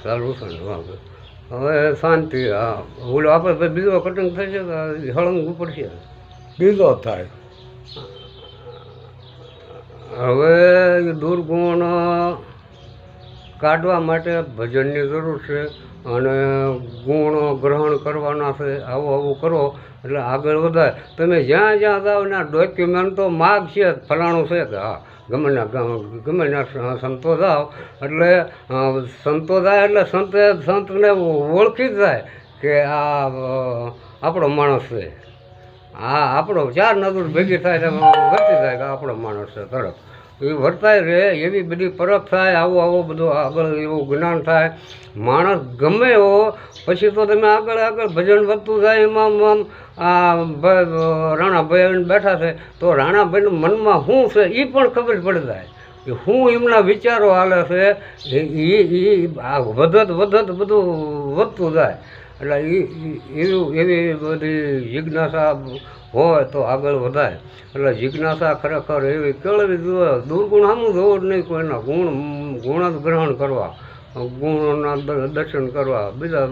ચાલુ છે ને વાંધો હવે શાંતિ. હા ઓલો આપણે બીજો કટિંગ થશે કે હળંગ ઉપડશે બીજો થાય. હવે દુર્ગુણ કાઢવા માટે ભજનની જરૂર છે અને ગુણ ગ્રહણ કરવાના છે. આવું આવું કરો એટલે આગળ વધાય. તમે જ્યાં જ્યાં જાઓ ને ડોક્યુમેન્ટ તો માગ છે ફલાણું છે કે હા ગમે ના સંતો જાઓ એટલે સંતો જાય એટલે સંતને ઓળખી જ જાય કે આ આપણો માણસ છે. આ આપણો ચાર નજર ભેગી થાય તો વર્તી જાય કે આપણો માણસ છે તરત એ વર્તાય રહે એવી બધી પરખ થાય. આવું બધું આગળ એવું જ્ઞાન થાય. માણસ ગમે એવો પછી તો તમે આગળ ભજન વધતું જાય. એમાં રાણાભાઈ આવીને બેઠા છે તો રાણાભાઈના મનમાં શું છે એ પણ ખબર પડી જાય કે શું એમના વિચારો હાલે છે. એ વધત બધું વધતું જાય. એટલે એવી બધી જિજ્ઞાસા હોય તો આગળ વધાય. એટલે જિજ્ઞાસા ખરેખર એવી કેળવી જોઈએ. દુર્ગુણ સામું જોવું જ નહીં કોઈના. ગુણ જ ગ્રહણ કરવા, ગુણોના દર્શન કરવા. બીજા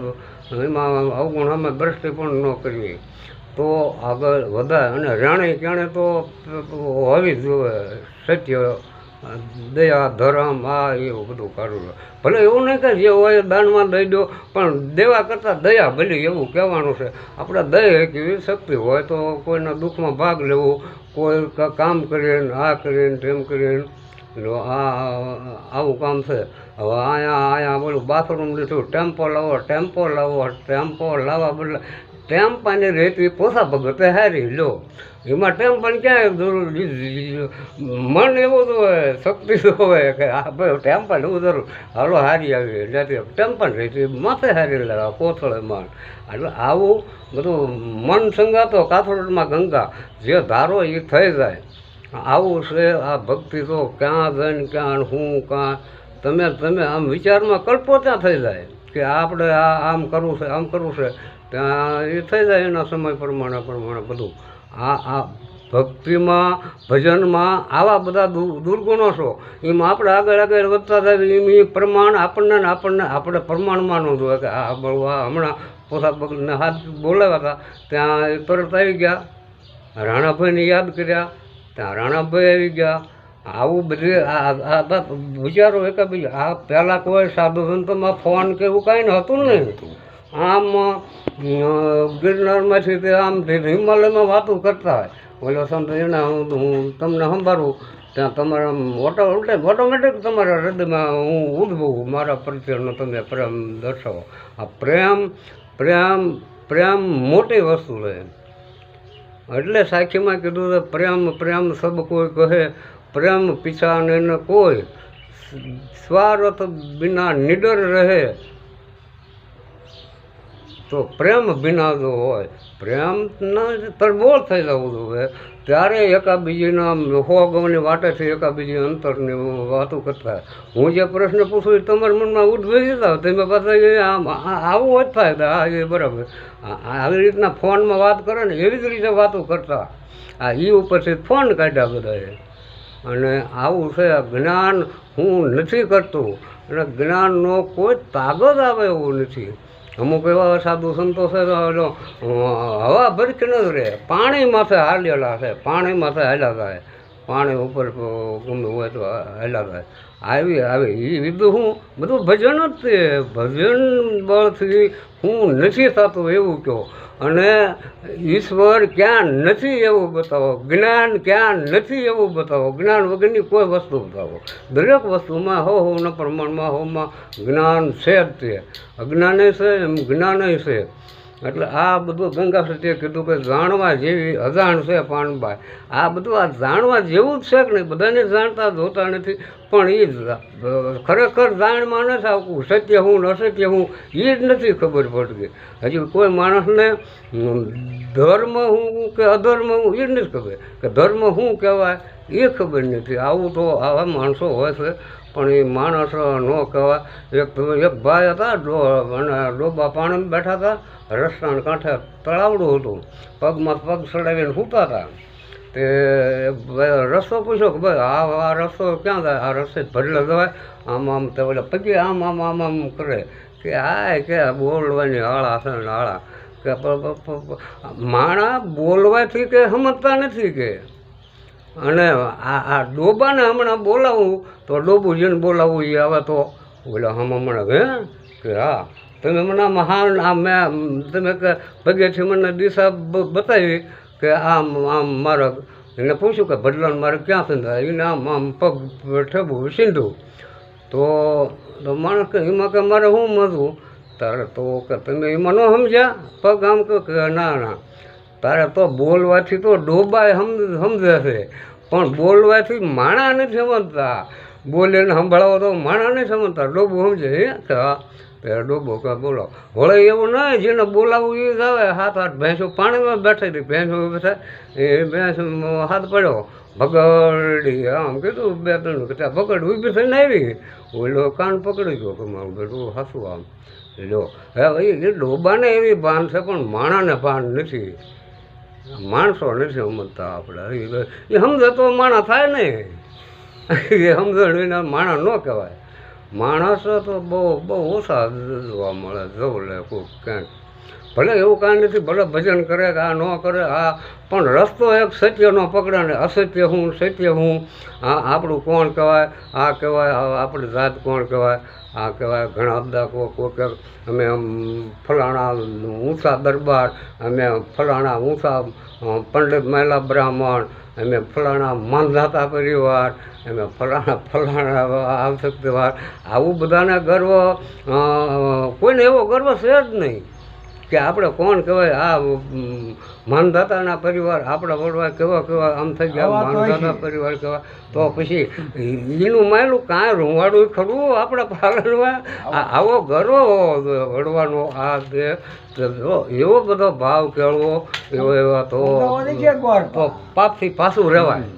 એમાં અવગુણ સામે દ્રષ્ટિ પણ ન કરવી તો આગળ વધાય. અને રાણી ક્યાણે તો હોવી જ જોઈએ. સત્ય, દયા, ધર્મ, આ એવું બધું કરવું. ભલે એવું નહીં કે જે હોય દાનમાં દઈ દો પણ દેવા કરતાં દયા ભલી એવું કહેવાનું છે. આપણે દયા કેવી શક્તિ હોય તો કોઈના દુઃખમાં ભાગ લેવો, કોઈ કામ કરીને આ કરીને તેમ કરીને આવું કામ છે. હવે અહીંયા બોલું બાથરૂમ લીધું, ટેમ્પો લાવવા બદલે ટેમ્પાની રેતી પોસા ભગતે હારી લો. એમાં ટેમ્પાને ક્યાંય જરૂર મન એવું જ હોય, શક્તિ હોય કે આ ભાઈ ટેમ્પાને એવું જરૂર હાલો હારી આવી લેતી ટેમ્પાને રેતી માથે હારી લેવા કોથળે માન. એટલે આવું બધું મન સંગાતો કાથોડમાં ગંગા જે ધારો એ થઈ જાય. આવું છે આ ભક્તિ. તો ક્યાં જઈને ક્યાં હું કાં તમે આમ વિચારમાં કલ્પો ત્યાં થઈ જાય કે આપણે આમ કરવું છે ત્યાં એ થઈ જાય. એના સમય પ્રમાણે બધું આ ભક્તિમાં ભજનમાં આવા બધા દુર્ગુણો છો એમાં આપણે આગળ વધતા જાય. એમ એ પ્રમાણ આપણે પ્રમાણમાં ન જોઈએ કે આ હમણાં પોતા પગને હાથ બોલાવ્યા હતા ત્યાં તરત આવી ગયા. રાણાભાઈને યાદ કર્યા ત્યાં રાણાભાઈ આવી ગયા. આવું બધી આ વિચારો એકાબીજા. આ પહેલાં કોઈ સાધુ સંતોમાં ફોન કે એવું કાંઈ નહોતું નહીં. આમ ગિરનારમાંથી તે આમ હિમાલયમાં વાતો કરતા હોય. ઓલો સંત એને હું તમને સંભાળું ત્યાં તમારા ઓટોમેટિક તમારા હૃદયમાં હું ઉદ્ભવું મારા પ્રત્યેનો તમે પ્રેમ દર્શાવો. આ પ્રેમ મોટી વસ્તુ છે. એટલે સાખીમાં કીધું છે પ્રેમ સબ કોઈ કહે પ્રેમ પીછા ને કોઈ સ્વાર્થ બિના નિડર રહે. તો પ્રેમ બિના જો હોય પ્રેમના તરબોળ થઈ જવું જોઈએ ત્યારે એકાબીજીના હો ગમની વાટેથી એકાબીજી અંતરની વાતો કરતા. હું જે પ્રશ્ન પૂછું તમારા મનમાં ઉદ્ભવી જતા તમે પાછા આવું જ થાય હા એ બરાબર. આવી રીતના ફોનમાં વાત કરે ને એવી જ રીતે વાતો કરતા. એ ઉપરથી ફોન કાઢ્યા બધાએ. અને આવું છે જ્ઞાન હું નથી કરતું અને જ્ઞાનનો કોઈ તાગત આવે એવું નથી. અમુક એવા સાધુ સંતો છે હવા ભરકી ન રહે પાણી માથે હાલેલા છે. પાણી માથે હાલ્યા થાય. પાણી ઉપર ગમે હોય તો હાલ્યા થાય. આવી એ બધું ભજન જ છે. ભજન બળથી હું નથી થતું એવું કહો. અને ઈશ્વર ક્યાં નથી એવું બતાવો. જ્ઞાન ક્યાં નથી એવું બતાવો. જ્ઞાન વગરની કોઈ વસ્તુ બતાવો. દરેક વસ્તુમાં હોના પ્રમાણમાં હોમાં જ્ઞાન છે જ તે. અજ્ઞાને છે એમ જ્ઞાને છે. એટલે આ બધું ગંગા સતીએ કીધું કે જાણવા જેવી અજાણ છે પાનબાઈ. આ બધું આ જાણવા જેવું જ છે કે નહીં. બધાને જાણતા જોતા નથી પણ એ ખરેખર જાણમાં નથી આવતું. સત્ય હું ને અસત્ય હું એ જ નથી ખબર પડતી. હજી કોઈ માણસને ધર્મ હું કે અધર્મ હું એ જ નથી ખબર કે ધર્મ શું કહેવાય એ ખબર નથી. આવું તો આવા માણસો હોય છે પણ એ માણસ ન કહેવાય. એક ભાઈ હતા અને ડોબા પાણીમાં બેઠા હતા. રસ્તાના કાંઠે તળાવડું હતું. પગમાં પગ ચડાવીને સૂતા હતા. તે રસ્તો પૂછ્યો કે ભાઈ આ રસ્તો ક્યાં જાય. આ રસ્તે ભરેલો જવાય આમ તે ઓલા પગે આમ કરે કે આ કે બોલવાની આળા છે ને આળા કે માણા બોલવાથી કે સમજતા નથી કે અને આ ડોબાને હમણાં બોલાવું તો ડોબું જેને બોલાવવું એ આવે તો બોલે હમણાં કે હા તમે મને મહાન આ મેં તમે કે પગેથી મને દિશા બતાવી કે આમ આમ મારે એને પૂછ્યું કે ભડલાને મારે ક્યાં સંધાય એને આમ પગ ઠેબું સીંધું તો માણસ કે એમાં કે મારે શું મજવું તારે તો કે તમે એમાં ન સમજ્યા પગ આમ કે ના તારે તો બોલવાથી તો ડોબાય સમજે છે પણ બોલવાથી માણા નથી સમજતા બોલીને સંભળાવો તો માણા નહીં સમજતા ડોબું સમજે કે હા ડોબો કે બોલો વળે એવું નહીં જેને બોલાવવું એ જ આવે 7-8 ભેંસો પાણીમાં બેઠી હતી ભેંસો બેઠા એ ભેંસ હાથ પડ્યો ભગડી આમ કીધું 2-3 કે ભગડ ઊભી થઈને આવી ઓલો કાન પકડી ગયો કે મારું બેટું હાસું આમ લો હવે એ ડોબાને એવી ભાન છે પણ માણાને ભાન નથી માણસો નથી સમજતા આપણે એ સમજે તો માણા થાય ને એ સમજણ વિના માણા ન કહેવાય માણસો તો બહુ ઓછા જોવા મળે જવું લે કોઈ ક્યાંક ભલે એવું કાંઈ નથી ભલે ભજન કરે કે આ ન કરે આ પણ રસ્તો એક સત્યનો પકડે ને અસત્ય હું સત્ય હું આ આપણું કોણ કહેવાય આ કહેવાય આપણી જાત કોણ કહેવાય આ કહેવાય ઘણા બધા કોઈક અમે ફલાણા ઊંચા દરબાર અમે ફલાણા ઊંચા પંડિત મહિલા બ્રાહ્મણ અમે ફલાણા માનધાતા પરિવાર અમે ફલાણા આવશક્તિવાર આવું બધાને ગર્વ કોઈને એવો ગર્વ છે જ નહીં કે આપણે કોણ કહેવાય આ માનધાતાના પરિવાર આપણા વડવા કેવા આમ થઈ ગયા માનધાતા પરિવાર કેવા તો પછી એનું માયલું કાંઈ રૂવાડું ખરું આપણા પાલનમાં આવો ગર્વ વડવાનો આ તે એવો બધો ભાવ કેળવો એવા તો પાપથી પાછું રહેવાય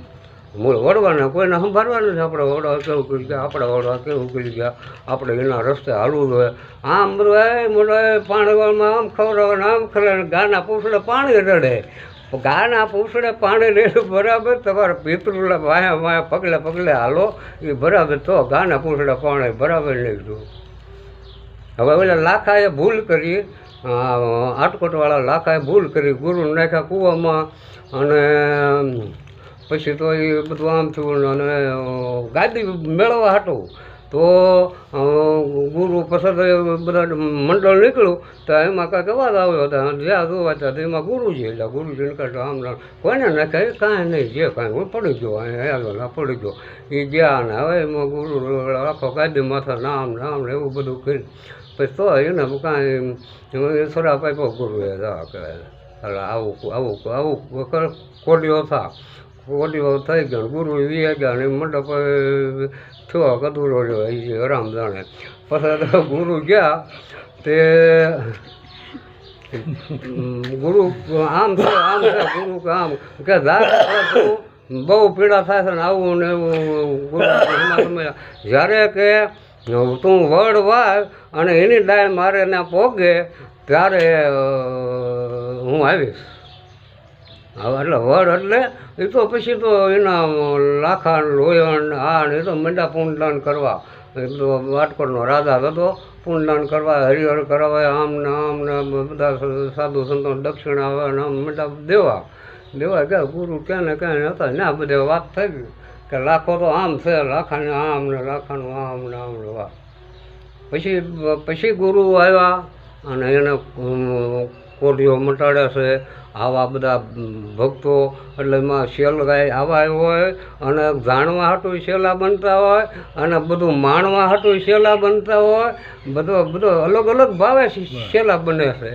મૂળ વડવાને કોઈને સંભાળવાનું છે આપણે વડવા કેવું કરી ગયા આપણા વડવા કેવું કરી ગયા આપણે એના રસ્તે હાલવું જોઈએ આમ બધું મોટો પાણીવાળમાં આમ ખવડાવે આમ ખરે ગાના પૂછડે પાણી રડે ગાના પૂછડે પાણી રેડું બરાબર તમારે પિતૃલા વાયા પગલે હાલો એ બરાબર તો ગાના પૂછડે પાણી બરાબર નીકળ્યું હવે ઓલા લાખાએ ભૂલ કરી આટકોટવાળા લાખાએ ભૂલ કરી ગુરુ નાખ્યા કૂવામાં અને પછી તો એ બધું આમ થયું અને ગાદી મેળવવા હતું તો ગુરુ પછી બધા મંડળ નીકળ્યું તો એમાં કાંઈક અવાજ આવ્યો હતા જ્યાં જોવા હતા તો એમાં ગુરુજી એટલે ગુરુજીને કહેતા આમ કોઈને નાખે કાંઈ નહીં જે કાંઈ હું પડી ગયો અહીંયા પડી ગયો એ ગયા ને હવે એમાં ગુરુ આખો ગાદી માથા નામ ને એવું બધું કર્યું પછી તો એને કાંઈ સરાપ આપ્યો ગુરુએ એટલે આવું કોડીઓ થા કોડીઓ થઈ ગયો ગુરુ વી ગયા ને મંડપ થયો કદુરો રહ્યો એ આરામ જાણે પછી તો ગુરુ ગયા તે ગુરુ આમ છે ગુરુ કે આમ કે બહુ પીડા થાય છે ને આવું ને એવું ગુરુ જ્યારે કે તું વડ વાવ અને એની ડાળ મારે ને પોગે ત્યારે હું આવીશ હવે એટલે વડ એટલે એ તો પછી તો એના લાખા લોયણ આ ને એ તો મંડા પૂંડદાન કરવા એ તો વાટકોટનો રાજા હતો પૂંડદાન કરવા હરિહર કરાવાય આમ ને બધા સાધુ સંતો દક્ષિણ આવે ને આમ મંડા દેવા ગયા ગુરુ ક્યાં ને ક્યાં હતા ને આ બધે વાત થઈ ગઈ કે લાખો તો આમ છે લાખાને આમ ને લાખાનું આમ ને વાત પછી ગુરુ આવ્યા અને એને કોઢીઓ મટાડે છે આવા બધા ભક્તો એટલે એમાં શેલ ગાય આવા હોય અને જાણવા હાટું શેલા બનતા હોય અને બધું માણવા હાટું શેલા બનતા હોય બધો અલગ અલગ ભાવે શેલા બને છે